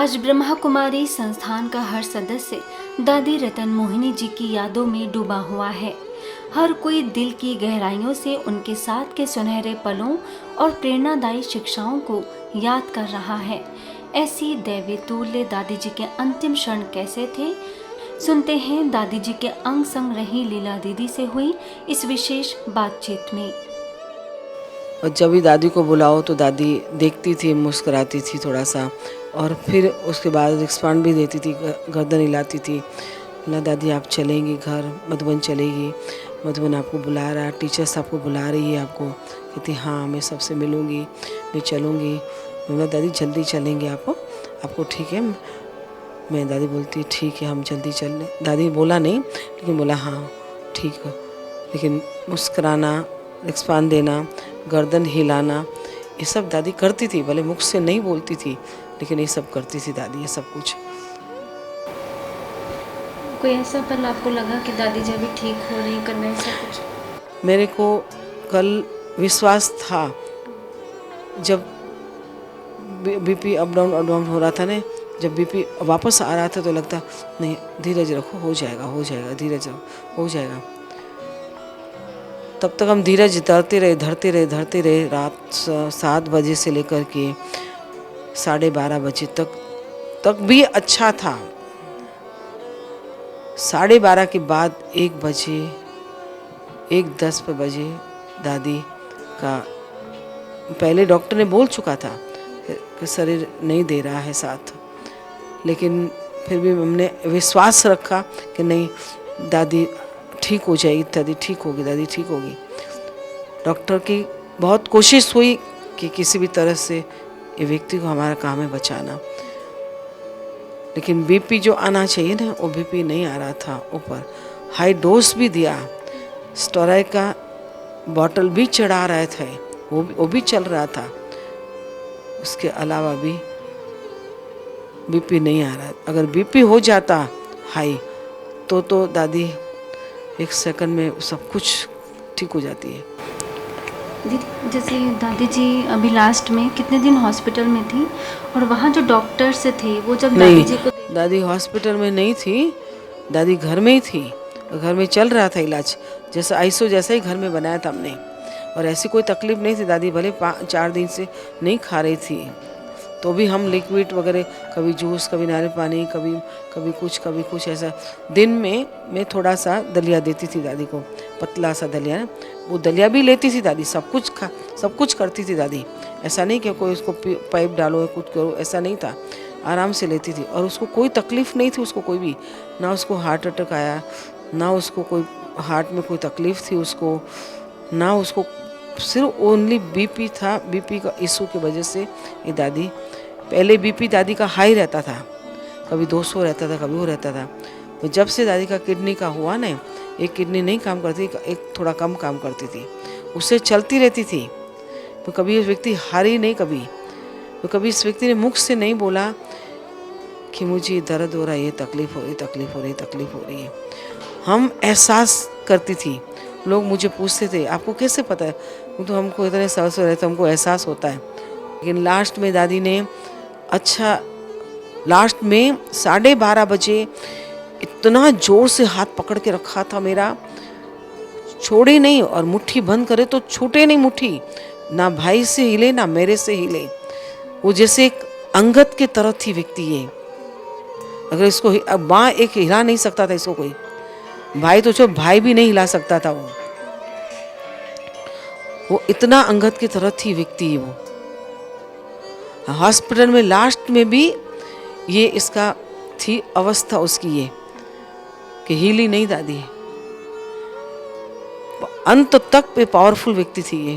आज ब्रह्मा कुमारी संस्थान का हर सदस्य दादी रतन मोहिनी जी की यादों में डूबा हुआ है। हर कोई दिल की गहराइयों से उनके साथ के सुनहरे पलों और प्रेरणादायी शिक्षाओं को याद कर रहा है। ऐसी दैवी तुल्य दादी जी के अंतिम क्षण कैसे थे, सुनते हैं दादी जी के अंग संग रही लीला दीदी से हुई इस विशेष बातचीत में। और जब भी दादी को बुलाओ तो दादी देखती थी, मुस्कुराती थी थोड़ा सा, और फिर उसके बाद रिस्पॉन्ड भी देती थी, गर्दन हिलाती थी। बोला दादी आप चलेंगी घर, मधुबन चलेगी, मधुबन आपको बुला रहा है, टीचर्स आपको बुला रही है आपको। कहती हाँ मैं सबसे मिलूँगी, मैं चलूँगी। मैं बोला दादी जल्दी चलेंगे आपको ठीक है। मैं दादी बोलती ठीक है हम जल्दी चल लें। दादी बोला नहीं लेकिन बोला हाँ ठीक है। लेकिन मुस्कुराना, रिस्पॉन्ड देना, गर्दन हिलाना, ये सब दादी करती थी। भले मुख से नहीं बोलती थी लेकिन ये सब करती थी दादी, ये सब कुछ। कोई ऐसा पल आपको लगा कि दादी जी अभी ठीक हो रही, करना ऐसा कुछ? मेरे को कल विश्वास था जब बीपी अप डाउन हो रहा था ना, जब बीपी वापस आ रहा था तो लगता नहीं धीरज रखो, हो जाएगा, धीरज रखो हो जाएगा। तब तक हम धीरज धरते रहे। रात 7 बजे से लेकर के 12:30 बजे तक भी अच्छा था। 12:30 के बाद 1 बजे 1:10 पे बजे दादी का, पहले डॉक्टर ने बोल चुका था कि शरीर नहीं दे रहा है साथ, लेकिन फिर भी हमने विश्वास रखा कि नहीं दादी ठीक हो जाएगी, दादी ठीक होगी। डॉक्टर की बहुत कोशिश हुई कि किसी भी तरह से ये व्यक्ति को हमारा काम है बचाना, लेकिन बीपी जो आना चाहिए ना वो बीपी नहीं आ रहा था ऊपर। हाई डोज भी दिया, स्टेरॉइड का बॉटल भी चढ़ा रहे थे, वो भी चल रहा था। उसके अलावा भी बीपी नहीं आ रहा। अगर बीपी हो जाता हाई तो दादी 1 सेकंड में सब कुछ ठीक हो जाती है। दीदी जैसे दादी जी अभी लास्ट में कितने दिन हॉस्पिटल में थी, और वहाँ जो डॉक्टर्स थे वो जब दादी जी को दादी हॉस्पिटल में नहीं थी, दादी घर में ही थी। घर में चल रहा था इलाज, जैसा आईसीयू जैसा ही घर में बनाया था हमने, और ऐसी कोई तकलीफ नहीं थी। दादी भले 4 दिन से नहीं खा रही थी तो भी हम लिक्विड वगैरह, कभी जूस, कभी नारियल पानी, कभी कुछ ऐसा। दिन में मैं थोड़ा सा दलिया देती थी दादी को, पतला सा दलिया, वो दलिया भी लेती थी दादी। सब कुछ करती थी दादी। ऐसा नहीं कि कोई उसको पाइप डालो या कुछ करो, ऐसा नहीं था। आराम से लेती थी और उसको कोई तकलीफ़ नहीं थी, उसको कोई भी, ना उसको हार्ट अटैक आया, ना उसको कोई हार्ट में कोई तकलीफ़ थी उसको, ना उसको, सिर्फ ओनली बीपी था। बीपी का इशू की वजह से ये दादी, पहले बीपी दादी का हाई रहता था, कभी 200 रहता था, कभी वो रहता था। तो जब से दादी का किडनी का हुआ ना, एक किडनी नहीं काम करती, एक थोड़ा कम काम करती थी, उससे चलती रहती थी। तो कभी इस व्यक्ति हारी नहीं, कभी इस व्यक्ति ने मुख से नहीं बोला कि मुझे दर्द हो रहा है, ये तकलीफ़ हो रही है। हम एहसास करती थी। लोग मुझे पूछते थे आपको कैसे पता है? तो हमको इतने साल से रहते हमको एहसास होता है। लेकिन लास्ट में दादी ने लास्ट में 12:30 बजे इतना ज़ोर से हाथ पकड़ के रखा था मेरा, छोड़े नहीं, और मुट्ठी बंद करे तो छूटे नहीं मुट्ठी, ना भाई से हिले ना मेरे से हिले। वो जैसे एक अंगत के तरह थी व्यक्ति ये। अगर इसको माँ एक हिला नहीं सकता था इसको कोई, भाई तो जो भाई भी नहीं हिला सकता था। वो इतना अंगत की तरह थी व्यक्ति वो। हॉस्पिटल में लास्ट में भी ये इसका थी अवस्था उसकी, ये कि हिली नहीं दादी। अंत तक पे पावरफुल व्यक्ति थी ये।